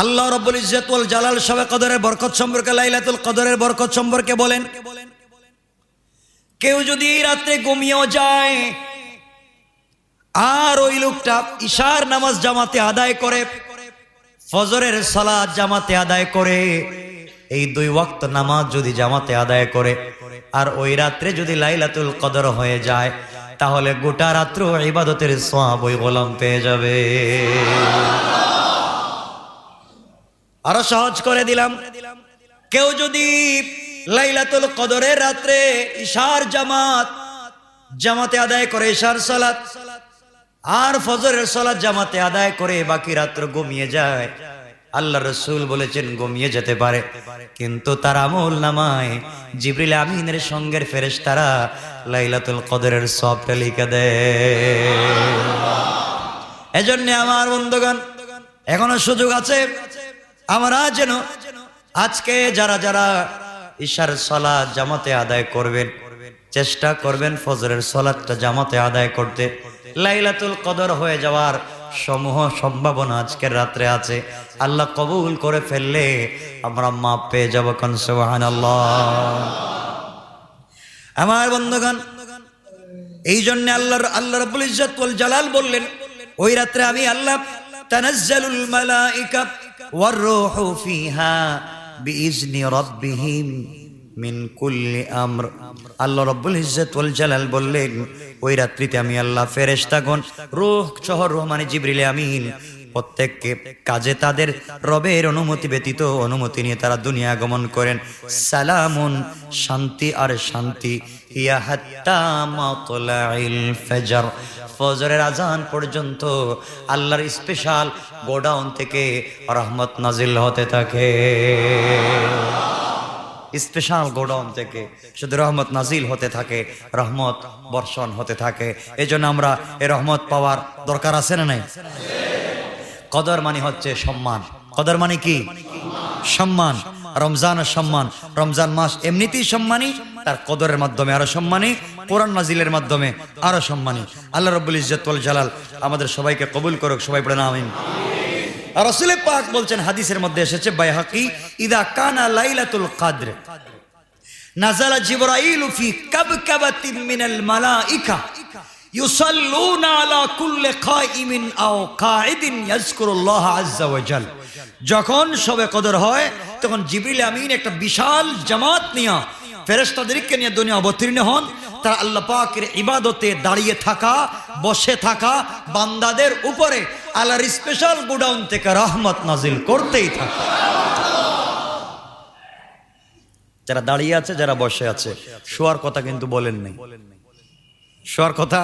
আল্লাহ রাব্বুল ইজ্জত ওয়াল জালাল শবে কদরের বরকত সম্পর্কে, লাইলাতুল কদরের বরকত সম্পর্কে বলেন, কেউ যদি রাতে ঘুমিয়েও যায় আর ওই লোকটা ইশার নামাজ জামাতে আদায় করে, ফজরের সালাত জামাতে আদায় করে, এই 2 ওয়াক্ত নামাজ যদি জামাতে আদায় করে আর ওই রাত্রে যদি লাইলাতুল কদর হয়ে যায়, তাহলে গোটা রাত্র ইবাদতের সওয়াব ওই গোলাম পেয়ে যাবে। আরো সহজ করে দিলাম, কেউ যদি লাইলাতুল কদরের রাত্রে ইশার জামাতে আদায় করে, ইশার সালাত আর ফজরের সালাত জামাতে আদায় করে বাকি রাত্র ঘুমিয়ে যায়, আল্লাহ রাসূল বলেছেন ঘুমিয়ে যেতে পারে, কিন্তু তার আমল নামায় জিবরিল আমিনের সঙ্গের ফেরেশতারা লাইলাতুল কদরের সওয়াবটা লিখে দেয়। এজন্য আমার বন্ধুগণ, এখনো সুযোগ আছে, আমরা যেন আজকে যারা যারা ইশার সালাত জামাতে আদায় করবেন, চেষ্টা করবেন ফজরের সালাতটা জামাতে আদায় করতে। লাইলাতুল কদর হয়ে যাওয়ার সমূহ সম্ভাবনা আজকের রাত্রে আছে। আল্লাহ কবুল করে ফেললে আমরা মাপ পেয়ে যাব। কোন সুবহানাল্লাহ। আমার বন্ধুগণ, এই জন্য আল্লাহ রাব্বুল ইজ্জত ওয়াল জালাল বললেন, ওই রাত্রে আমি আল্লাহ তানাজ্জালুল মালাইকা ওয়ার রূহু ফিহা বিইজনি রাব্বিহিম মিন কুল্লি আমর। আল্লাহ রাব্বুল ইজ্জত ওয়াল জালাল বললেন, ওই রাত্রিতে আমি আল্লাহ ফেরেশতাগণ রূহ সহ রূহ মানে জিবরিল আমিন প্রত্যেককে কাজে তাদের রবের অনুমতি ব্যতীত অনুমতি নিয়ে তারা দুনিয়া আগমন করেন। সালামুন, শান্তি আর শান্তি, ইয়া হাত্তা মাতলাইল ফজর, ফজরের আজান পর্যন্ত আল্লাহর স্পেশাল গোডাউন থেকে রহমত নাজিল হতে থাকে। স্পেশাল গোডাউন থেকে শুধু রহমত নাজিল হতে থাকে, রহমত বর্ষণ হতে থাকে। এই জন্য আমরা এই রহমত পাওয়ার দরকার আছে না নাই? কদর মানে হচ্ছে সম্মান। কদর মানে কি? সম্মান। রমজানের সম্মান, রমজান মাস এমনিতেই সম্মানী, তার কদরের মাধ্যমে আরো সম্মানী, কোরআন নাজিলের মাধ্যমে আরো সম্মানী। আল্লাহ রাব্বুল ইজ্জত ওয়াল জালাল আমাদের সবাইকে কবুল করুক। সবাই পড়েন আমিন। আর রাসূল পাক বলছেন, হাদিসের মধ্যে এসেছে বাইহাকি, ইদা কানা লাইলাতুল কদর নাযালা জিবরাইলু ফি কাবকাবাতিন মিনাল মালাইকা ইউসাল্লুনা আলা কুল্লি কাইমিন আও কাঈদিন ইয়াজকুরুল্লাহ আযজা ওয়া জাল। যখন শবে কদর হয় তখন জিবরিল আমিন একটা বিশাল জামাত নিয়ে ফেরেশতাদেরকে নিয়ে দুনিয়া অবতীর্ণ হন। তারা আল্লাহ পাকের ইবাদতে দাঁড়িয়ে থাকা, বসে থাকা বান্দাদের উপরে আল্লাহর স্পেশাল গোডাউন থেকে রহমত নাজিল করতেই থাকে। যারা দাঁড়িয়ে আছে, যারা বসে আছে, শোয়ার কথা কিন্তু বলেন নাই, শোয়ার কথা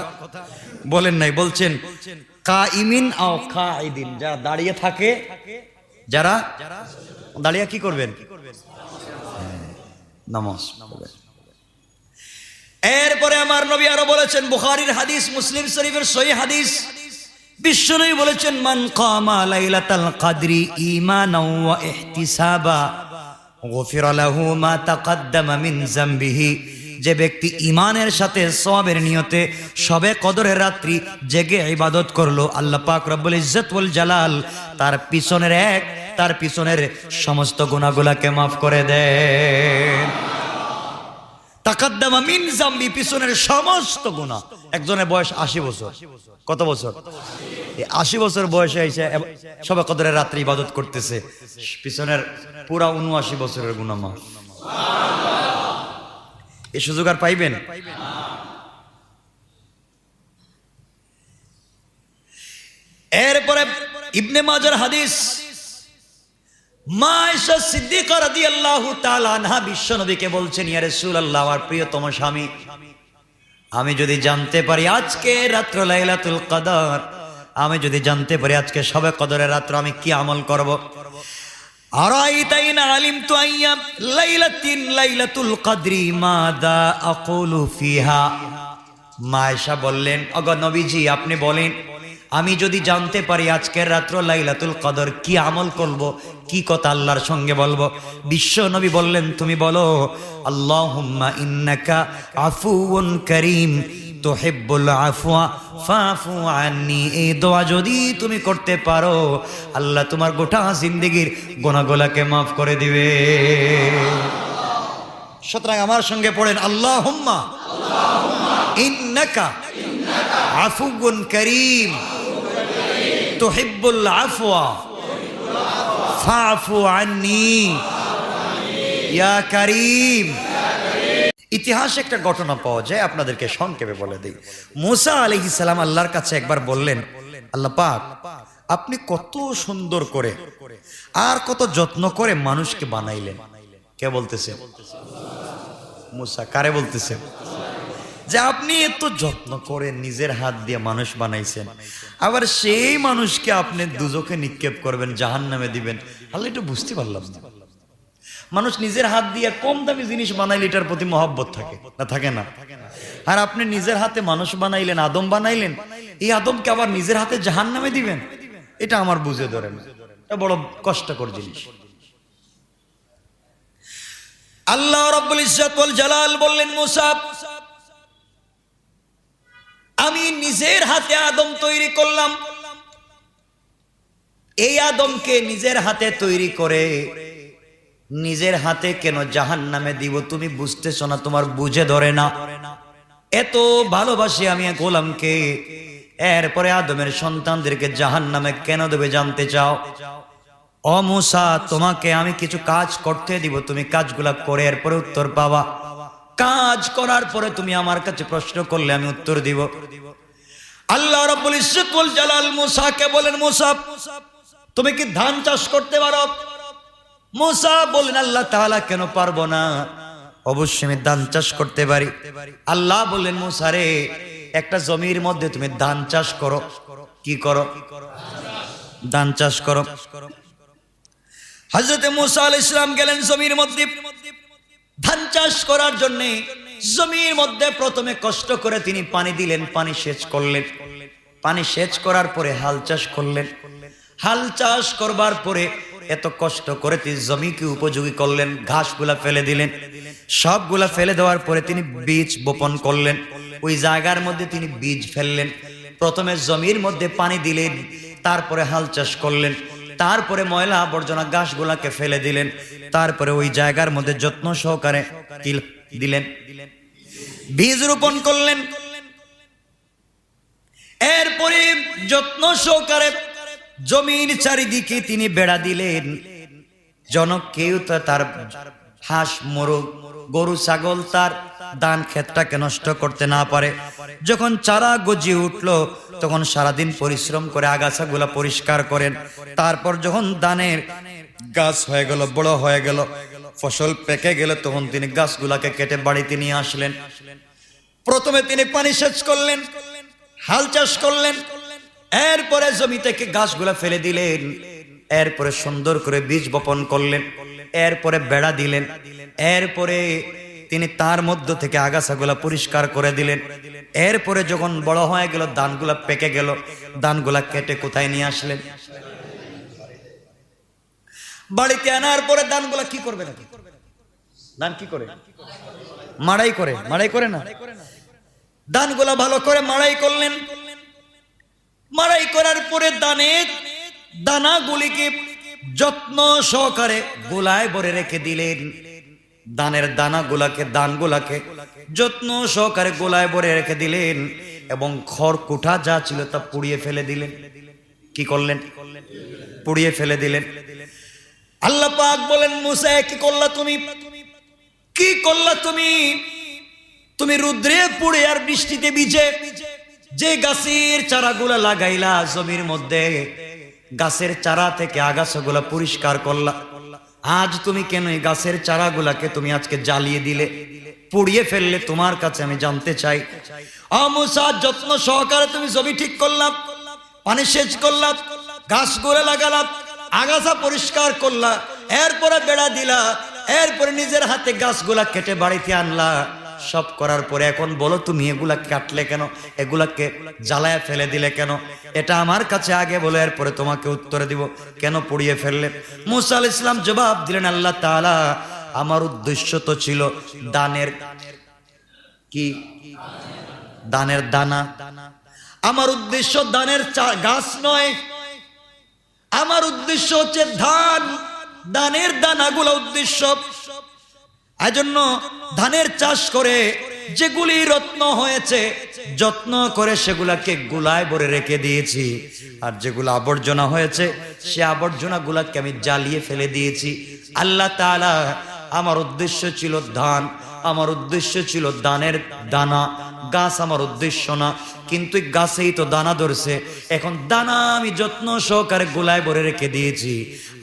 বলেন নাই, বলছেন কাইমিন আও কাঈদিন, যারা দাঁড়িয়ে থাকে, যারা দাঁড়িয়ে কি করবেন? নামাজ পড়বেন। এরপরে আমার নবী আরো বলেছেন, বুখারীর হাদিস, মুসলিম শরীফের সহিহ হাদিস, বিশ্বনবী বলেছেন, মান কামা লাইলাতাল কদরি ঈমানাও ওয়া ইহতিসাবা গুফিরা লাহু মা তাকদ্দামা মিন যামবিহি। যে ব্যক্তি ঈমানের সাথে সওয়াবের নিয়তে শবে কদরের রাত্রি জেগে ইবাদত করলো, আল্লাহ পাক রব্বুল ইজ্জত ওয়াল জালাল তার পিছনের সমস্ত গুনাহগুলোকে maaf করে দেন। তাকাদ্দামা মিন যামবি, পিছনের সমস্ত গুনাহ। একজনের বয়স 80 বছর, কত বছর? 80 বছর বয়সে এসে শবে কদরের রাত্রি ইবাদত করতেছে, পিছনের পুরা 79 বছরের গুনাহ মাফ। এই সুযোগ আর পাইবেন? এরপরে ইবনে মাজার হাদিস, মা আয়েশা সিদ্দিকা রাদিয়াল্লাহু তাআলা আনহা বিশ্বনবীকে বলছেন, ইয়া রাসূলুল্লাহ, আমার প্রিয়তম স্বামী, আমি যদি জানতে পারি আজকে রাত্র লাইলাতুল কদর, আমি যদি জানতে পারি আজকে শবে কদরের রাত্র, আমি কি আমল করব? আরাইতাইনা আলিমতু আইয়া লাইলাতুল কদরি মাদা আকুলু ফিহা। মা আয়েশা বললেন, ওগো নবীজি, আপনি বলেন, আমি যদি জানতে পারি আজকের রাত্র লাইলাতুল কদর, কি আমল করব, কি কথা আল্লাহর সঙ্গে বলবো? বিশ্ব নবী বললেন, তুমি বলো, আল্লাহুম্মা ইন্নাকা আফুউন কারীম তুহিব্বুল আফওয়া ফাফু আন্নি, এই দোয়া যদি তুমি করতে পারো আল্লাহ তোমার গোটা জিন্দেগীর গুনাহগুলোকে মাফ করে দিবে। সুতরাং আমার সঙ্গে পড়েন আল্লাহুম্মা ইন্নাকা আফুউন কারীম তুহিব্বুল আফওয়া ফাফু আন্নি ইয়া কারীম। ইতিহাসে একটা ঘটনা পাওয়া যায়, আপনাদেরকে সংক্ষেপে বলে দিই। মুসা আলাইহিস সালাম আল্লাহর কাছে একবার বললেন, আল্লাহ পাক আপনি কত সুন্দর করে আর কত যত্ন করে মানুষকে বানাইলেন। কে বলতেছে? মুসা। কারে বলতেছে? যে আপনি এত যত্ন করে নিজের হাত দিয়ে মানুষ বানাইছেন, আবার সেই মানুষকে আপনি দুজকে নিক্ষেপ করবেন, জাহান্নামে দিবেন। আল্লাহ একটু বুঝতে পারলাম না। মানুষ নিজের হাত দিয়ে কম দামি জিনিস বানাইলে এটার প্রতি মহব্বত থাকে না? থাকে না? আর আপনি নিজের হাতে মানুষ বানাইলেন, আদম বানাইলেন, এই আদমকে আবার নিজের হাতে জাহান্নামে দিবেন, এটা আমার বুঝে ধরে না। এটা বড় কষ্টকর জিনিস। আল্লাহ রাব্বুল ইজ্জত ওয়াল জালাল বললেন, মুসা আমি নিজের হাতে আদম তৈরি করলাম, এই আদমকে নিজের হাতে তৈরি করে নিজের হাতে কেন জাহান্নামে দিব? তুমি বুঝতেছো না, তোমার বুঝে ধরে না। এত ভালোবাসি আমি এক গোলামকে, এরপরে আদমের সন্তানদেরকে জাহান্নামে কেন দেবে জানতে চাও? ও মুসা, তোমাকে আমি কিছু কাজ করতে দিব, তুমি কাজগুলা করে এরপরে উত্তর পাবা। কাজ করার পরে তুমি আমার কাছে প্রশ্ন করলে আমি উত্তর দিব। আল্লাহ রাব্বুল ইজ্জত ওয়াল জালাল মুসাকে বলেন, মুসা তুমি কি ধান চাষ করতে পারো? মুসা বলেন, আল্লাহ তাআলা কেন পারবো না, অবশ্যই আমি ধান চাষ করতে পারি। আল্লাহ বললেন, মুসা রে একটা জমির মধ্যে তুমি ধান চাষ করো। কি করো? ধান চাষ করো। হযরত মুসা আলাইহিস সালাম গেলেন জমির মধ্যে ধান চাষ করার জন্য। জমির মধ্যে প্রথমে কষ্ট করে তিনি পানি দিলেন, পানি সেচ করলেন। পানি সেচ করার পরে হাল চাষ করলেন। হাল চাষ করবার পরে এত কষ্ট করে তিনি জমিকে উপযোগী করলেন, ঘাসগুলা ফেলে দিলেন। সবগুলা ফেলে দেওয়ার পরে তিনি বীজ বপন করলেন। ওই জায়গার মধ্যে তিনি বীজ ফেললেন। প্রথমে জমির মধ্যে পানি দিলেন, তারপরে হাল চাষ করলেন, তারপরে ময়লা আবর্জনা ঘাসগুলাকে ফেলে দিলেন, তারপরে ওই জায়গার মধ্যে যত্ন সহকারে দিলেন, বীজ রোপণ করলেন। এরপরে যত্ন সহকারে জমির চারিদিকে তিনি বেড়া দিলেন, যেন কেউ তার হাঁস মোরগ গরু ছাগল তার ধান ক্ষেতটাকে নষ্ট করতে না পারে। যখন চারা গজিয়ে উঠলো তখন সারাদিন পরিশ্রম করে আগাছাগুলা পরিষ্কার করেন। তারপর যখন ধানের গাছ হয়ে গেল, বড় হয়ে গেল, ফসল পেকে গেল, তখন তিনি গাছগুলাকে কেটে বাড়িতে নিয়ে আসলেন। প্রথমে তিনি পানি সেচ করলেন, হাল চাষ করলেন, এরপরে জমি থেকে গাছগুলা ফেলে দিলেন, এরপরে সুন্দর করে বীজ বপন করলেন, এরপরে বেড়া দিলেন, এরপরে তিনি তার মধ্য থেকে আগাছাগুলা পরিষ্কার করে দিলেন। এরপরে যখন বড় হয়ে গেল, ধানগুলা পেকে গেল, ধানগুলা কেটে কোথায় নিয়ে আসলেন? বাড়িতে আনার পরে ধানগুলা কি করবে? নাকি ধান কি করে? মাড়াই করে। মাড়াই করে না? ধানগুলা ভালো করে মাড়াই করলেন। মাড়াই করার পরে ধানের দানাগুলিকে যত্ন সহকারে গোলায় ভরে রেখে দিলেন। ধানের দানগুলাকে যত্ন সহকারে গোলায় ভরে রেখে দিলেন এবং খড়কুটা যা ছিল তা পুড়িয়ে ফেলে দিলেন। কি করলেন? পুড়িয়ে ফেলে দিলেন। আল্লাহ পাক বলেন, মুসা কি করলা তুমি? কি করলা তুমি? তুমি রুদ্রে পুড়ে আর বৃষ্টিতে ভিজে যে গাছের চারাগুলা লাগাইলা জমির মধ্যে, গাছের চারা থেকে আগাছাগুলা পরিষ্কার করলা, আজ তুমি কেন এই গাছের চারাগুলাকে তুমি আজকে জ্বালিয়ে দিলে, পুড়িয়ে ফেললে? তোমার কাছে আমি জানতে চাই। ও মুসা, যত্ন সহকারে তুমি জমি ঠিক করলাম, পানি সেচ করলাম, গাছগুলা লাগালাম, আগাছা পরিষ্কার করলা, এরপরে বেড়া দিলা, এরপরে নিজের হাতে গাছগুলা কেটে বাড়িতে আনলা। সব করার পরে এখন বলো তুমি এগুলা কাটলে কেন, এগুলাকে জ্বালায় ফেলে দিলে কেন? এটা আমার কাছে আগে বলো, এরপরে তোমাকে উত্তর দিব কেন পুড়িয়ে ফেললে। মুসা আলাইহিস সালাম জবাব দিলেন, আল্লাহ তাআলা আমার উদ্দেশ্য তো ছিল দানের কি দানের দানা। আমার উদ্দেশ্য দানের গাছ নয়, আমার উদ্দেশ্য হচ্ছে ধান, দানের দানাগুলো উদ্দেশ্য। এজন্য ধানের চাষ করে যেগুলি রত্ন হয়েছে যত্ন করে সেগুলাকে গুলায় ভরে রেখে দিয়েছি, আর যেগুলো আবর্জনা হয়েছে সে আবর্জনা গুলাকে আমি জ্বালিয়ে ফেলে দিয়েছি। আল্লাহ তাআলা, আমার উদ্দেশ্য ছিল ধান, আমার উদ্দেশ্য ছিল দানের দানা, গাছ আমার উদ্দেশ্য না, কিন্তু গাছেই তো দানা ধরছে। এখন দানা আমি যত্ন সহকারে গোলায় ভরে রেখে দিয়েছি,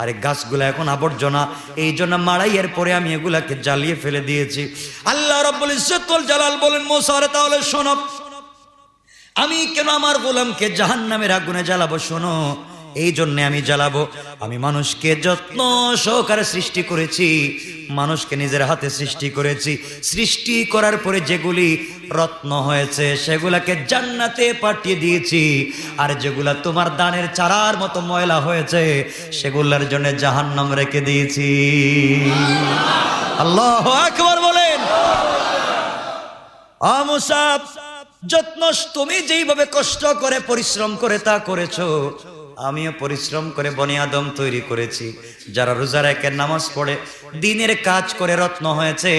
আর গাছগুলা এখন আবর্জনা, এই জন্য মাড়াইয়ের পরে আমি এগুলাকে জ্বালিয়ে ফেলে দিয়েছি। আল্লাহ রাব্বুল ইজ্জত ওয়াল জালাল বলেন, মুসা রে তাহলে শোনো, আমি কেন আমার গোলামকে জাহান্নামের আগুনে জ্বালাবো? শোনো, এই জন্য আমি জ্বালাবো, আমি মানুষকে যত্ন সহকারে সৃষ্টি করেছি, মানুষকে নিজের হাতে সৃষ্টি করেছি। সৃষ্টি করার পরে যেগুলি রত্ন হয়েছে সেগুলাকে জান্নাতে পাঠিয়ে দিয়েছি, আর যেগুলা তোমার দানের চারার মতো ময়লা হয়েছে সেগুলার জন্য জাহান্নাম রেখে দিয়েছি। আল্লাহু আকবার বলেন। মুসা, যত্ন তুমি যেইভাবে কষ্ট করে পরিশ্রম করে তা করেছো, আমিও পরিশ্রম করে বনি আদম তৈরি করেছি। যারা রোজা রেখে নামাজ পড়ে দিনের কাজ করে রত্ন হয়েছে,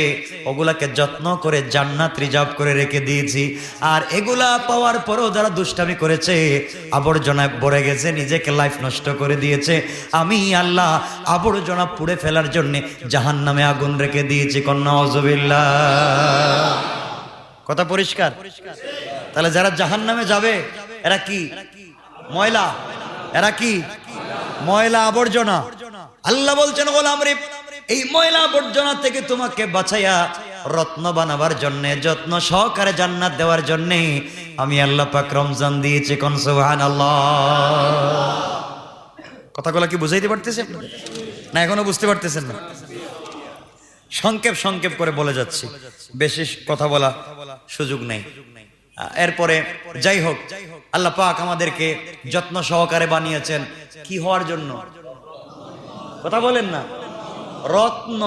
ওগুলাকে যত্ন করে জান্নাত রিজার্ভ করে রেখে দিয়েছি। আর এগুলা পাওয়ার পরেও যারা দুষ্টামি করেছে, আবর্জনায় ভরে গেছে, নিজেকে লাইফ নষ্ট করে দিয়েছে, আমি আল্লাহ আবর্জনা পুড়ে ফেলার জন্য জাহান্নামে আগুন রেখে দিয়েছি। কন্যা আউযুবিল্লাহ। কথা পরিষ্কার? তাহলে যারা জাহান্নামে যাবে এরা কি? ময়লা। এরা কি? ময়লা, আবর্জনা। আল্লাহ বলছেন, গোলাম রে, এই ময়লা আবর্জনা থেকে তোমাকে বাঁচাইয়া রত্ন বানাবার জন্য, যত্ন সহকারে জান্নাত দেওয়ার জন্য আমি আল্লাহ পাক রমজান দিয়েছি। কোন সুবহানাল্লাহ। কথাগুলো কি বুঝাইতে পারতেছেন না এখনো বুঝতে পারতেছেন না? সংক্ষেপ করে বলে যাচ্ছি, বেশি কথা বলা সুযোগ নেই। এরপরে যাই হোক, আল্লাহ পাক আমাদেরকে যত্ন সহকারে বানিয়েছেন কি হওয়ার জন্য? কথা বলেন না। রত্ন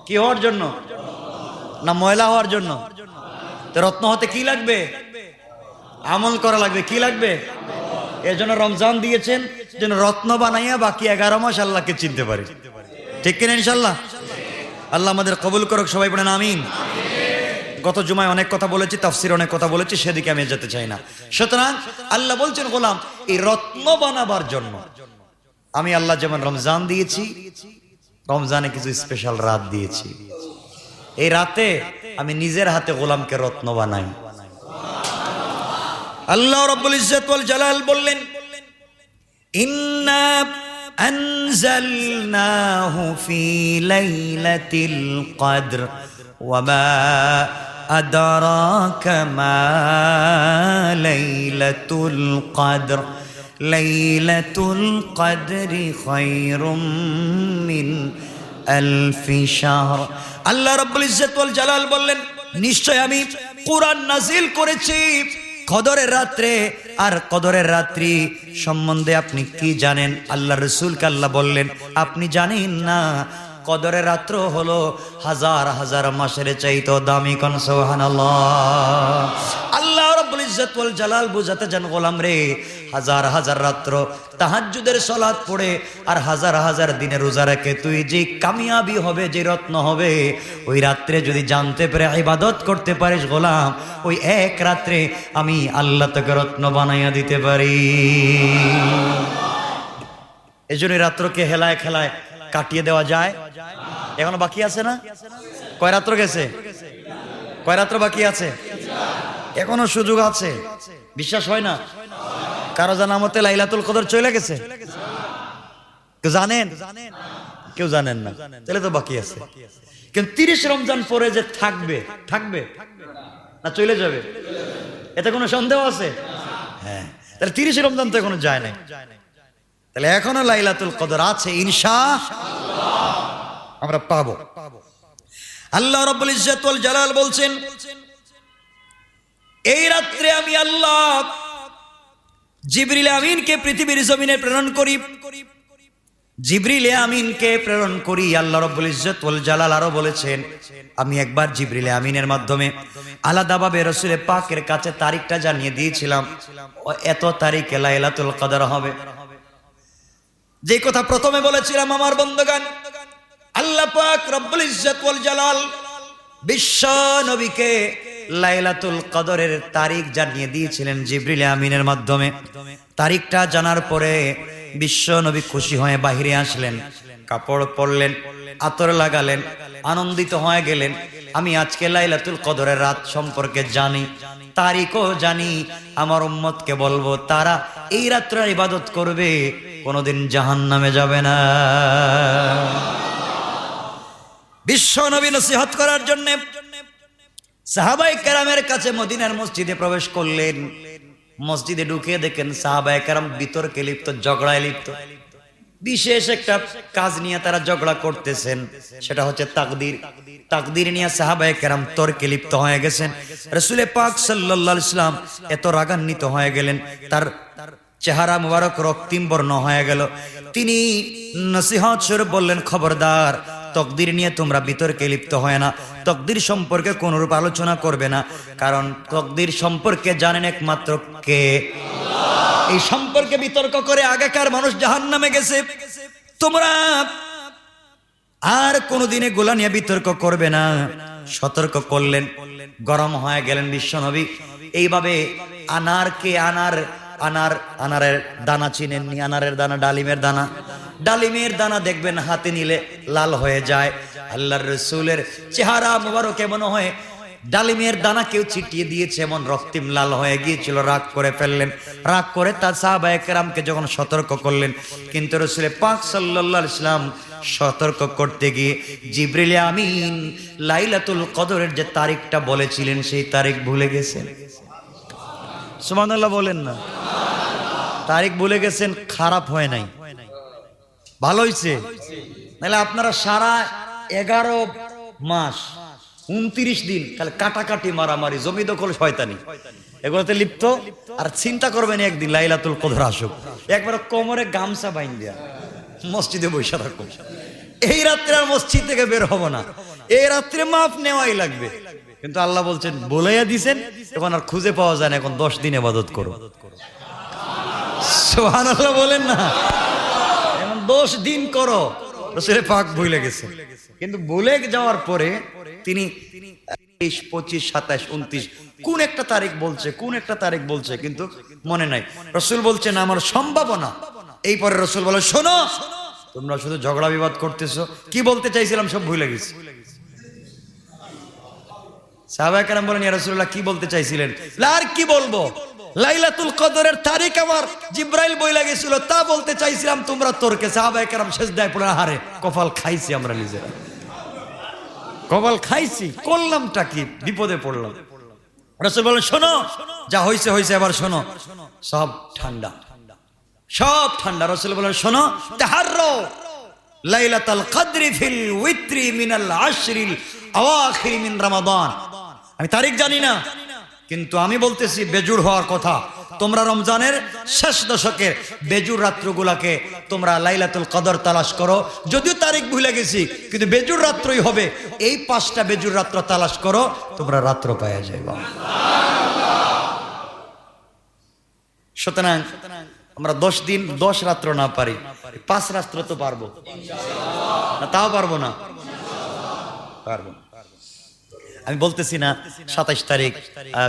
কি হওয়ার জন্য? না ময়লা হওয়ার জন্য? তো রত্ন হতে কি লাগবে? আমল করা লাগবে। কি লাগবে? এর জন্য রমজান দিয়েছেন, যেন রত্ন বানাইয়া বাকি 11 মাস আল্লাহকে চিনতে পারি। ঠিক কিনা ইনশাল্লাহ? আল্লাহ আমাদের কবুল করুক। সবাই বলেন আমিন। গত জুমায় অনেক কথা বলেছি, তাফসির অনেক কথা বলেছি, সেদিকে আমি যেতে চাই না। সুতরাং আল্লাহ বলছেন, গোলাম, এই রত্ন বানাবার জন্য আমি আল্লাহ যেমন রমজান দিয়েছি, রমজানে কিছু স্পেশাল রাত দিয়েছি। এই রাতে আমি নিজের হাতে গোলামকে রত্ন বানাই। আল্লাহ রাব্বুল ইজ্জত ওয়াল জালাল বললেন, ইন্না আনজালনাহু ফি লাইলাতিল কদর ওয়া মা আদরাকা মা লাইলাতুল কদর লাইলাতুল কদরি খায়রুম মিন আলফি শাহর। আল্লাহ রাব্বুল ইজ্জত ওয়াল জালাল বললেন, নিশ্চয় আমি কুরআন নাজিল করেছি কদরের রাত্রে। আর কদরের রাত্রি সম্বন্ধে আপনি কি জানেন? আল্লাহ রাসূলকে আল্লাহ বললেন, আপনি জানেন না? কদরের রাত্র হলো হাজার হাজার মাসের চাইতে দামি। কোন সুবহানাল্লাহ। আল্লাহ রাব্বুল ইজ্জত ওয়াল জালাল বুঝাতে যান, গোলাম রে, হাজার হাজার রাত্র তাহাজ্জুদের সালাত পড়ে আর হাজার হাজার দিনে রোজা রেখে তুই যে কামিয়াবি হবে, যে রত্ন হবে, ওই রাত্রে যদি জানতে পারে ইবাদত করতে পারিস গোলাম, ওই এক রাত্রে আমি আল্লাহ তোকে রত্ন বানাইয়া দিতে পারি। এই জন্য রাত্রকে হেলায় খেলায় কাটিয়ে দেওয়া যায়? এখনো বাকি আছে না? কয় রাত্র গেছে? কয় রাত্র বাকি আছে? এখনো সুযোগ আছে। বিশ্বাস হয় না? কারো জানা মতে লাইলাতুল কদর চলে গেছে? কেউ জানেন? কেউ জানেন না? তাহলে তো বাকি আছে। কিন্তু 30 রমজান পরে যে থাকবে, থাকবে না চলে যাবে, এতে কোনো সন্দেহ আছে? হ্যাঁ, তাহলে 30 রমজান তো এখনো যায় নাই, তাহলে এখনো লাইলাতুল কদর আছে, ইনশাআল্লাহ আমরা পাবো। আল্লাহ রাব্বুল ইজ্জত ওয়াল জালাল বলছেন, এই রাত্রে আমি আল্লাহ জিবরিল আমিনকে পৃথিবীর জমিনে প্রেরণ করি। জিবরিল আমিনকে প্রেরণ করি। আল্লাহ রাব্বুল ইজ্জত ওয়াল জালাল আরো বলেছেন, আমি একবার জিবরিল আমিনের মাধ্যমে আলাদাভাবে রাসূল পাকের কাছে তারিখটা জানিয়ে দিয়েছিলাম, এত তারিখে লাইলাতুল কদর হবে। যে কথা প্রথমে বলেছিলাম আমার বন্ধুগণ, আল্লাহ পাক রব্বুল ইজ্জত ওয়াল জালাল বিশ্ব নবীকে লাইলাতুল কদরের তারিখ জানিয়ে দিয়েছিলেন জিবরিল আমিনের মাধ্যমে। তারিখটা জানার পরে বিশ্ব নবী খুশি হয়ে বাহিরে আসলেন, কাপড় পরলেন, আতর লাগালেন, আনন্দিত হয়ে গেলেন। আমি আজকে লাইলাতুল কদরের রাত সম্পর্কে জানি, তারিখও জানি। আমার উম্মতকে বলবো তারা এই রাত্রে ইবাদত করবে, কোনোদিন জাহান্নামে যাবে না। বিশ্ব নবী নসিহত করার জন্য সাহাবায়ে কেরামের কাছে মদিনার মসজিদে প্রবেশ করলেন। মসজিদে ঢুকে দেখেন সাহাবায়ে কেরাম বিতর্কে লিপ্ত, ঝগড়ায় লিপ্ত। বিশেষ একটা কাজ নিয়ে তারা ঝগড়া করতেছেন, সেটা হচ্ছে তাকদীর। তাকদীর নিয়ে সাহাবায়ে কেরাম তর্কে লিপ্ত হয়ে গেছেন। রাসূল পাক সাল্লাল্লাহু আলাইহি ওয়াসাল্লাম এত রাগান্বিত হয়ে গেলেন, তার চেহারা মুবারক রক্তিম বর্ণ হয়ে গেল। তিনি নসিহত স্বরূপ বললেন, খবরদার, তকদির নিয়ে তোমরা বিতর্কে লিপ্ত হয় না, তকদির সম্পর্কে কোনরূপ আলোচনা করবে না, কারণ তকদির সম্পর্কে জানেন একমাত্র কে? আল্লাহ। এই সম্পর্কে বিতর্ক করে আগেকার মানুষ জাহান্নামে গেছে, তোমরা আর কোনোদিন এগুলা নিয়ে বিতর্ক করবে না, সতর্ক করলেন। গরম হয়ে গেলেন বিশ্বনবী। এইভাবে আনারকে আনারের দানা চিনেননি? আনারের দানা, ডালিমের দানা, ডালিমের দানা দেখবেন হাতে নিলে লাল হয়ে যায়। আল্লাহর রাসূলের চেহারা মুবারক এমন হয় ডালিমের দানা কেউ ছিটিয়ে দিয়েছে, এমন রক্তিম লাল হয়ে গিয়েছিল। রাগ করে ফেললেন। রাগ করে তার সাহাবায়ে কেরামকে যখন সতর্ক করলেন, কিন্তু রাসূল পাক সাল্লাল্লাহু আলাইহি ওয়াসাল্লাম সতর্ক করতে গিয়ে জিবরিল আমিন লাইলাতুল কদরের যে তারিখটা বলেছিলেন সেই তারিখ ভুলে গেছেন। সুবহানাল্লাহ বলেন না? তারিখ ভুলে গেছেন, খারাপ হয় নাই, ভালো হইছে। নাহলে আপনারা সারা 11 মাস 29 দিন খালি কাটাকাটি, মারামারি, জমি দখল, শয়তানি, এগুলোতে লিপ্ত। আর চিন্তা করবেন একদিন লাইলাতুল কদর আসুক, একবার কোমরে গামছা বাইন্ধা মসজিদে বসে থাকুন। এই রাত্রে আর মসজিদ থেকে বের হবো না, এই রাত্রে মাফ নেওয়াই লাগবে। কিন্তু আল্লাহ বলছেন, বলাইয়া দিছেন, এখন আর খুঁজে পাওয়া যায় না, এখন 10 দিন ইবাদত করো। সুবহানাল্লাহ বলেন না? এখন 10 দিন করো। রাসূল পাক ভুলে গেছে, কিন্তু ভুলে যাওয়ার পরে তিনি 23, 25, 27, 29 কোন একটা তারিখ বলছে, কিন্তু মনে নাই। রাসূল বলছেন আমার সম্ভাবনা। এই পরে রাসূল বলে, শোনো, তোমরা শুধু ঝগড়া বিবাদ করতেছো, কি বলতে চাইছিলাম সব ভুলে গেছি। সাহাবায়ে কেরাম বলেন, ইয়া রাসূলুল্লাহ কি বলতে চাইছিলেন? আর কি বলবো, লাইলাতুল কদরের তারিখ আমার জিবরাইল বইলা গেছিল, তা বলতে চাইছিলাম, তোমরা তর্কে। সাহাবায়ে কেরাম সিজদায় পড়ে, হারে কপাল খাইছি আমরা নিজেরা, কপাল খাইছি, করলামটা কি, বিপদে পড়লাম। রাসূল বলেন, শোনো, যা হইছে হইছে, এবার শোনো, সব ঠান্ডা, সব ঠান্ডা। রাসূল বলেন, শোনো, তাহাররু লাইলাতুল কদরি ফিল উইত্রি মিনাল আশরিল আওয়াখির মিন রমাদান। আমি তারিখ জানি না, কিন্তু আমি বলতেছি বেজুর হওয়ার কথা। তোমরা রমজানের শেষ দশকের বেজুর রাত্রগুলাকে তোমরা লাইলাতুল কদর তালাশ করো। যদিও তারিখ ভুলে গেছি, কিন্তু বেজুর রাত্রই হবে। এই 5টা বেজুর রাত্র তালাশ করো, তোমরা রাত্র পাওয়া যাবে। সুতরাং আমরা 10 দিন 10 রাত্র না পারি, 5 রাত্র তো পারবো না? তাও পারবো না? পারবো। আমি বলতেছি না 27 তারিখ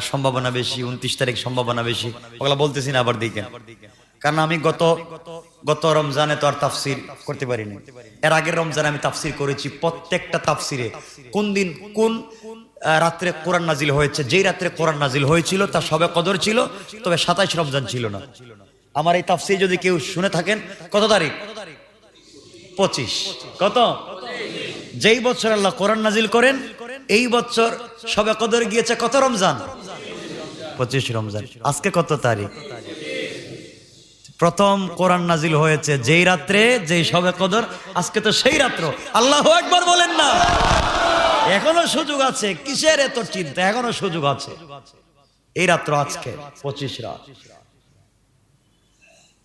সম্ভাবনা বেশি, 29 তারিখ সম্ভাবনা বেশি, ওগুলা বলতেছি না আবার দিকেন। কারণ আমি গত রমজানে তো আর তাফসির করতে পারিনি। এর আগের রমজানে আমি তাফসির করেছি। প্রত্যেকটা তাফসিরে কোন দিন কোন রাত্রে কোরআন নাজিল হয়েছে, যেই রাত্রে কোরআন নাজিল হয়েছিল তা শবে কদর ছিল, তবে 27 রমজান ছিল না। আমার এই তাফসির যদি কেউ শুনে থাকেন, কত তারিখ? 25। কত? যেই বছর আল্লাহ কোরআন নাজিল করেন, এই বছর শবে কদর গিয়েছে কত রমজান? 25 রমজান। আজকে কত তারিখ? প্রথম কোরআন নাজিল হয়েছে যেই রাত্রে, যেই শবে কদর, আজকে তো সেই রাত্র। আল্লাহু আকবার বলেন না? এখনো সুযোগ আছে, কিসের এত চিন্তা? এখনো সুযোগ আছে। এই রাত্র আজকে 25 রাত,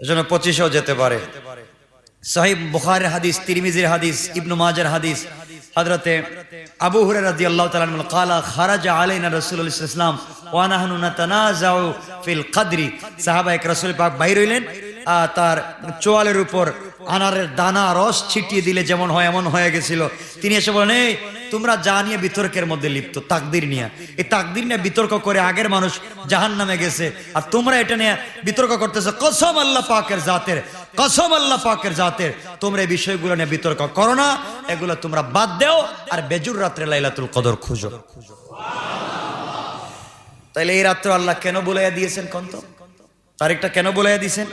এজন্য 25ও যেতে পারে। সহিহ বুখারীর হাদিস, তিরমিজির হাদিস, ইবনে মাজার হাদিস, হযরতে আবু হুরায়রা রাদিয়াল্লাহু তাআলা আনহু ক্বালা খারাজা আলাইনা রাসূলুল্লাহ সাল্লাল্লাহু আলাইহি ওয়াসাল্লাম ওয়া নাহনু নাতানাযাউ ফিল কদরি। সাহাবায়ে রাসূল পাক বাইর হইলেন, তার চোয়ালের উপর আনারের দানা রস ছিটিয়ে দিলে যেমন হয় এমন হয়ে গেছিল। তিনি এসে বলেন, এই তোমরা যা নিয়ে বিতর্কের মধ্যে লিপ্ত, তাকদীর নিয়ে, এই তাকদীর নিয়ে বিতর্ক করে আগের মানুষ জাহান্নামে গেছে, আর তোমরা এটা নিয়ে বিতর্ক করতেছো। কসম আল্লাহ পাকের জাতের, কসম আল্লাহ পাকের জাতের, তোমরা এই বিষয়গুলো নিয়ে বিতর্ক করো না, এগুলো তোমরা বাদ দাও, আর বেজুর রাত্রে লাইলাতুল কদর খুঁজো। তাইলে এই রাত্রে আল্লাহ কেন বলাইয়া দিয়েছেন? কন্ত তারিখটা কেন বলাইয়া দিয়েছেন?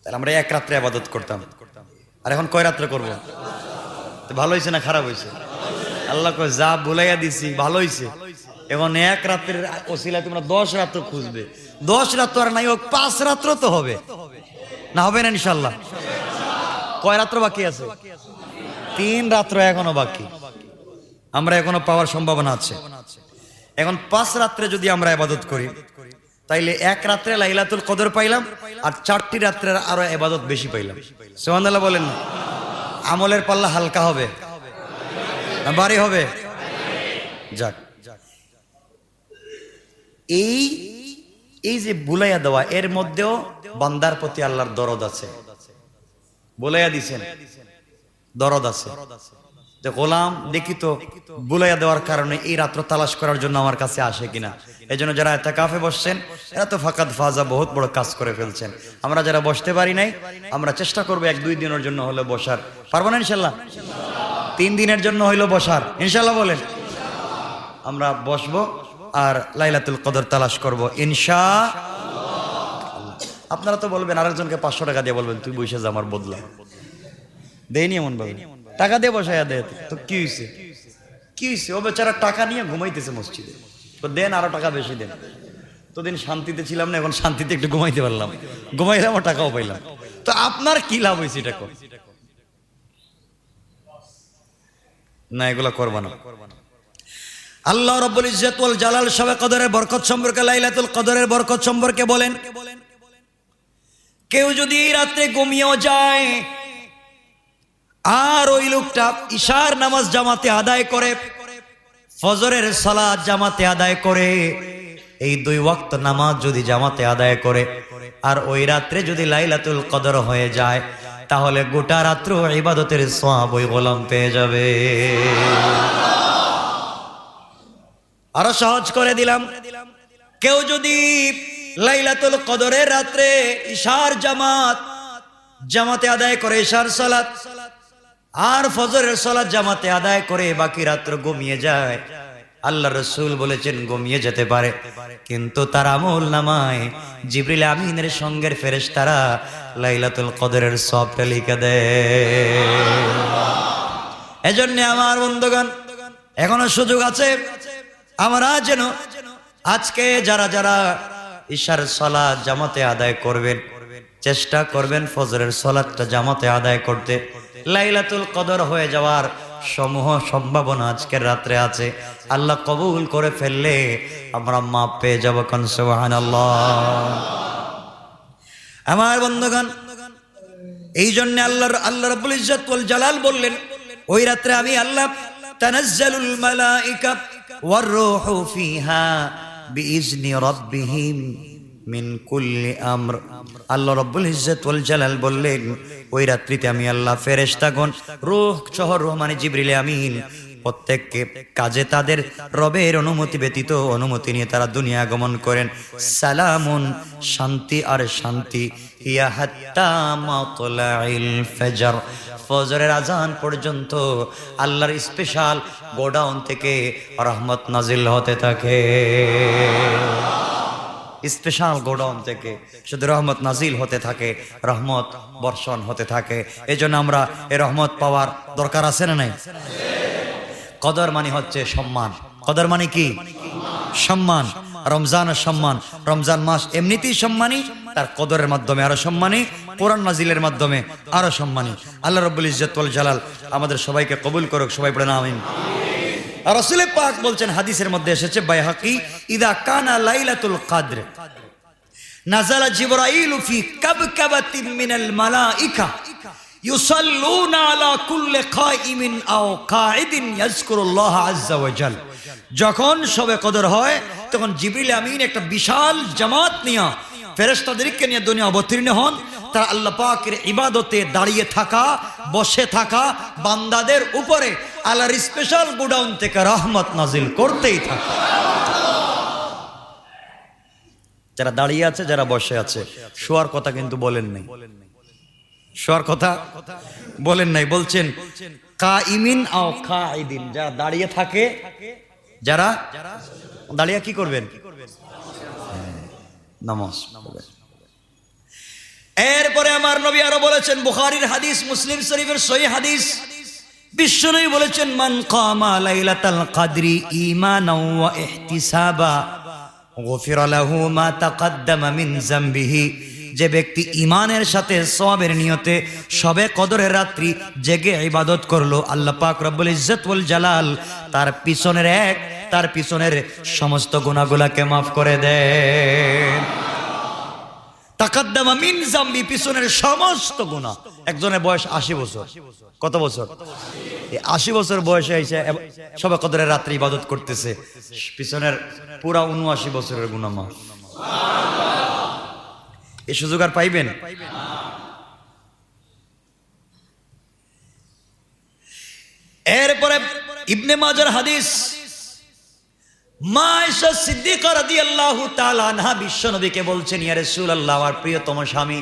তাহলে আমরা এক রাত্রে ইবাদত করতাম, আর এখন কয় রাত্রে করব? তো ভালো হয়েছে না খারাপ হয়েছে? আল্লাহ কয় যা বলাইয়া দিছি ভালো হয়েছে, এখন এক রাত্রের ওসিলায় তোমরা 10 রাত্র খুঁজবে। 10 রাত্র আর নাই হোক, 5 রাত্র তো হবে না? হবে না ইনশাল্লাহ? কয় রাত্র বাকি আছে? 3 রাত্র এখনো বাকি, আমরা এখনো পাওয়ার সম্ভাবনা আছে। এখন 5 রাত্রে যদি আমরা ইবাদত করি, তাইলে এক রাত্রে লাইলাতুল কদর পাইলাম, আর 4টি রাত্রের আরো ইবাদত বেশি পাইলাম। সুবহানাল্লাহ বলেন না? আমলের পাল্লা হালকা হবে না ভারী হবে? যাক, এই যে বুলাইয়া দেওয়া, এর মধ্যেও বান্দার প্রতি আল্লাহর দরদ আছে। বুলাইয়া দিছেন, দরদ আছে যে গোলাম দেখি তো বুলাইয়া দেওয়ার কারণে এই রাত্র তালাশ করার জন্য আমার কাছে আসে কিনা। এই জন্য যারা ইতিকাফে বসছেন, এরা তো ফাকাদ ফাজা, বহুত বড় কাজ করে ফেলছেন। আমরা যারা বসতে পারি নাই, আমরা চেষ্টা করবো 1-2 দিনের জন্য হলে বসার। পারবো না ইনশাল্লাহ? 3 দিনের জন্য হইলো বসার, ইনশাল্লাহ বলেন। আমরা বসবো আর লাইলাতুল কদর তালাশ করবো ইনশাআল্লাহ। আপনারা তো বলবেন, আরেকজনকে 500 টাকা দিয়ে বলবেন তুই বসে যা, আমার বদলা দেয়নি এমন ভাবে, টাকা দিয়ে বসাইয়া দেয়। তো কি হয়েছে? কি হয়েছে? ও বেচারা টাকা নিয়ে ঘুমাইতেছে মসজিদে, তো দেন আরো টাকা বেশি দেন। তো দিন শান্তিতে ছিলাম না, এখন শান্তিতে একটু ঘুমাইতে পারলাম, ঘুমাইলাম আর টাকাও পাইলাম। তো আপনার কি লাভ হয়েছে? এটা না, এগুলা করবা না। আল্লাহ রাব্বুল ইজ্জত ওয়াল জালাল শবে কদরের বরকত সম্পর্কে, লাইলাতুল কদরের বরকত সম্পর্কে বলেন, কেউ যদি এই রাতে ঘুমিয়েও যায়, আর ওই লোকটা ইশার নামাজ জামাতে আদায় করে, ফজরের সালাত জামাতে আদায় করে, এই 2 ওয়াক্ত নামাজ যদি জামাতে আদায় করে, আর ওই রাত্রে যদি লাইলাতুল কদর হয়ে যায়, তাহলে গোটা রাত্র ইবাদতের সওয়াব ওই গোলাম পেয়ে যাবে। আরো সহজ করে দিলাম, কেউ যদি লাইলাতুল কদরের রাত্রে ইশার জামাতে আদায় করে, ইশার সালাত আর ফজরের সালাত জামাতে আদায় করে বাকি রাত্র ঘুমিয়ে যায়, আল্লাহ রাসূল বলেছেন ঘুমিয়ে যেতে পারে, কিন্তু তার আমল নামায় জিবরিল আমিনের সঙ্গের ফেরেশতারা লাইলাতুল কদরের সওয়াবটা লিখে দেয়। এজন্য আমার বন্ধুগণ, এখনো সুযোগ আছে, আমরা যেন আজকে যারা যারা ইশার সালাত জামাতে আদায় করবেন, চেষ্টা করবেন ফজরের সালাতটা জামাতে আদায় করতে। লাইলাতুল কদর হয়ে যাওয়ার সমূহ সম্ভাবনা আজকের রাত্রে আছে। আল্লাহ কবুল করে ফেললে আমরা মাপ পেয়ে যাব। কোন সুবহানাল্লাহ। আমার বন্ধুগণ, এই জন্য আল্লাহ রাব্বুল ইজ্জত ওয়াল জালাল বললেন, ওই রাত্রে আমি আল্লাহ তানাজ্জালুল মালাইকা ওয়ার রূহু ফিহা বিইজনি রাব্বিহিম মিন কুল্লি আমর। আল্লাহ রাব্বুল ইজ্জত ওয়াল জালাল বললেন, ওই রাত্রিতে আমি আল্লাহ ফেরেশতাগণ, রূহ সহ রূহ মানে জিবরিল আমিন, প্রত্যেককে কাজে তাদের রবের অনুমতি ব্যতীত অনুমতি নিয়ে তারা দুনিয়া আগমন করেন। সালামুন, শান্তি আর শান্তি, ইয়া হাত্তা মাতলাইল ফজর, ফজরের আজান পর্যন্ত আল্লাহর স্পেশাল গোডাউন থেকে রহমত নাজিল হতে থাকে। স্পেশাল গোডাউন থেকে শুধু রহমত নাজিল হতে থাকে, রহমত বর্ষণ হতে থাকে। এই জন্য আমরা এই রহমত পাওয়ার দরকার আছে না নাই? কদর মানে হচ্ছে সম্মান। কদর মানে কি? সম্মান। রমজানের সম্মান, রমজান মাস এমনিতেই সম্মানী, তার কদরের মাধ্যমে আরো সম্মানী, কোরআন নাজিলের মাধ্যমে আরো সম্মানী। আল্লাহ রাব্বুল ইজ্জত ওয়াল জালাল আমাদের সবাইকে কবুল করুক। সবাই পড়েন আমিন। আর রাসূল পাক বলছেন, হাদিসের মধ্যে এসেছে বাইহাকি, ইদা কানা লাইলাতুল কদর, নাযালা জিবরাইলু ফি কাবকাবাতিন মিনাল মালাইকা ইউসাল্লুনা আলা কুল্লি কাইমিন আও কাঈদিন ইয়াজকুরুল্লাহ আযজা ওয়া জাল। যখন শবে কদর হয় তখন জিবরিল আমিন একটা বিশাল জামাত নিয়ে ফেরেশতাদেরকে নিয়ে দুনিয়া অবতীর্ণ হন। তারা আল্লাহ পাকের ইবাদতে দাঁড়িয়ে থাকা, বসে থাকা বান্দাদের উপরে আল্লাহর স্পেশাল গোডাউন থেকে রহমত নাজিল করতেই থাকে। যারা দাঁড়িয়ে আছে, যারা বসে আছে, শোয়ার কথা কিন্তু বলেন নাই, শোয়ার কথা বলেন নাই, বলছেন কাইমিন আও কাঈদিন, যারা দাঁড়িয়ে থাকে, যারা দাঁড়িয়ে কি করবেন? নামাজ পড়বেন। এরপরে আমার নবী আরো বলেছেন, বুখারীর হাদিস, মুসলিম শরীফের সহিহ হাদিস, বিশ্বনবী বলেছেন, মান কামা লাইলাতাল কদরি ঈমানাও ওয়া ইহতিসাবা গুফিরা লাহু মা তাকদ্দামা মিন যামবিহি। যে ব্যক্তি ঈমানের সাথে সওয়াবের নিয়তে শবে কদরের রাত্রি জেগে ইবাদত করলো, আল্লাহ পাক রব্বুল ইজ্জত ওয়াল জালাল তার পিছনের সমস্ত গুনাহগুলোকে maaf করে দেন। তাকাদ্দামা মিন যামবি, পিছনের সমস্ত গুনাহ। একজনের বয়স 80 বছর, কত বছর? 80 বছর বয়সে এসে শবে কদরের রাত্রি ইবাদত করতেছে, পিছনের পুরা 79 বছরের গুনাহ মাফ। এই সুযোগ আর পাইবেন? এরপরে ইবনে মাজার হাদিস, মা আয়েশা সিদ্দিকা রাদিয়াল্লাহু তাআলা আনহা বিশ্বনবীকে বলছেন, ইয়া রাসূলুল্লাহ, আমার প্রিয়তম স্বামী,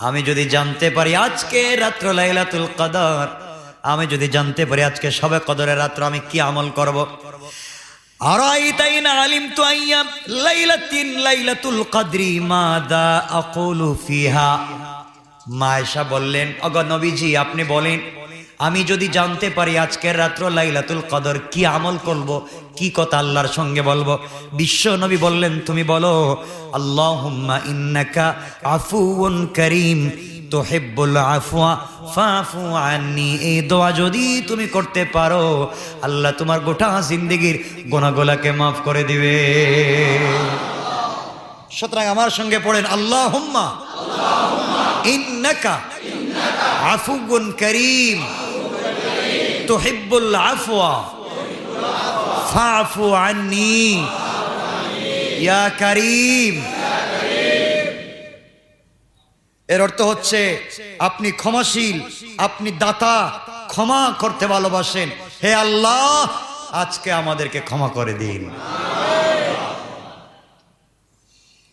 আমি যদি জানতে পারি আজকে রাত্র লাইলাতুল কদর, আমি যদি জানতে পারি আজকে শবে কদরের রাত্র, আমি কি আমল করব? আরাইতাইন আলিমতু আইয়াম লাইলাতিন লাইলাতুল কদরি মাদা আকুলু ফিহা। মা আয়েশা বললেন, ওগো নবীজি, আপনি বলেন, আমি যদি জানতে পারি আজকের রাত্র লাইলাতুল কদর, কি আমল করব, কি কথা আল্লাহর সঙ্গে বলবো? বিশ্ব নবী বললেন, তুমি বলো, আল্লাহুম্মা ইন্নাকা আফুউন কারীম তুহিব্বুল আফওয়া ফাফু আন্নি। এই দোয়া যদি তুমি করতে পারো, আল্লাহ তোমার গোটা জিন্দেগীর গুনাহগুলোকে মাফ করে দিবে। সুতরাং আমার সঙ্গে পড়েন, আল্লাহুম্মা ইন্নাকা আফুউন কারীম তুহিব্বুল আফওয়া ফাফু আন্নি ইয়া কারীম। এর অর্থ হচ্ছে আপনি ক্ষমাশীল, আপনি দাতা, ক্ষমা করতে ভালোবাসেন, হে আল্লাহ আজকে আমাদেরকে ক্ষমা করে দিন।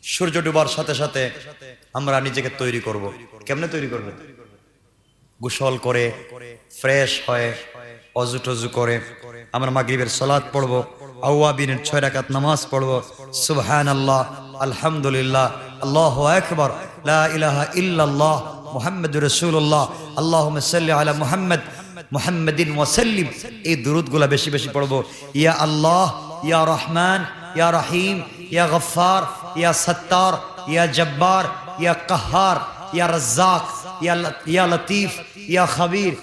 সূর্য ডুবার সাথে সাথে আমরা নিজেকে তৈরি করব। কেমনে তৈরি করব? গোসল করে, ফ্রেশ হয়ে, অজু টজু করে আমরা মাগরিবের সালাত পড়ব, আওয়াবিনের 6 রাকাত নামাজ পড়ব, সুবহানাল্লাহ, আলহামদুলিল্লাহ, আল্লাহু আকবার, লা ইলাহা ইল্লাল্লাহ, মুহাম্মাদুর রাসূলুল্লাহ, আল্লাহুম্মা সাল্লি আলা মুহাম্মদ মুহাম্মাদিন ওয়া সাল্লিম। এই দুরূদগুলো বেশি বেশি পড়ব। ইয়া আল্লাহ, ইয়া রহমান, ইয়া রহিম, ইয়া গফফার, ইয়া সত্তার, ইয়া জব্বার, ইয়া কাহ্হার, ইয়া রাজ্জাক, ইয়া লতিফ, ইয়া খাবির,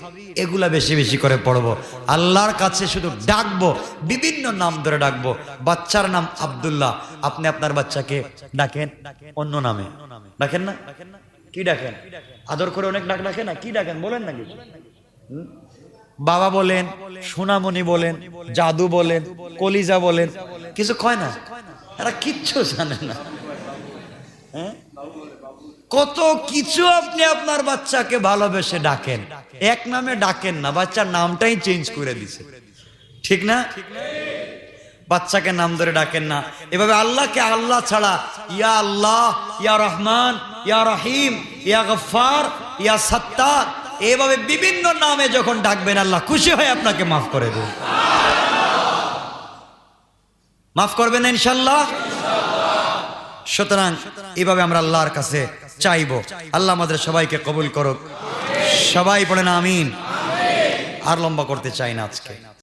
এগুলা বেশি বেশি করে পড়বো। আল্লাহর কাছে শুধু ডাকবো, বিভিন্ন নাম ধরে ডাকবো। বাচ্চার নাম আব্দুল্লাহ, আপনি আপনার বাচ্চাকে ডাকেন অন্য নামে, ডাকেন না? কি ডাকেন? আদর করে অনেক ডাক ডাকে না? কি ডাকেন বলেন নাকি? বাবা বলেন, সোনামণি বলেন, জাদু বলেন, কলিজা বলেন, কিছু কয় না? এরা কিচ্ছু জানে না। হ্যাঁ, কত কিছু আপনি আপনার বাচ্চাকে ভালোবেসে ডাকেন, এক নামে ডাকেন না, বাচ্চার নামটাই চেঞ্জ করে দিছে, ঠিক না? বাচ্চাকে নাম ধরে ডাকেন না। এভাবে আল্লাহকে আল্লাহ ছাড়া ইয়া আল্লাহ, ইয়া রহমান, ইয়া রহিম, ইয়া গফফার, ইয়া সত্তার, এভাবে বিভিন্ন নামে যখন ডাকবেন, আল্লাহ খুশি হয়ে আপনাকে মাফ করে দেবেন। মাফ করবেন ইনশাআল্লাহ। সুতরাং এইভাবে আমরা আল্লাহর কাছে চাইবো। আল্লাহ আমাদের সবাইকে কবুল করুক। সবাই পড়েন আমিন। আর লম্বা করতে চাই না আজকে।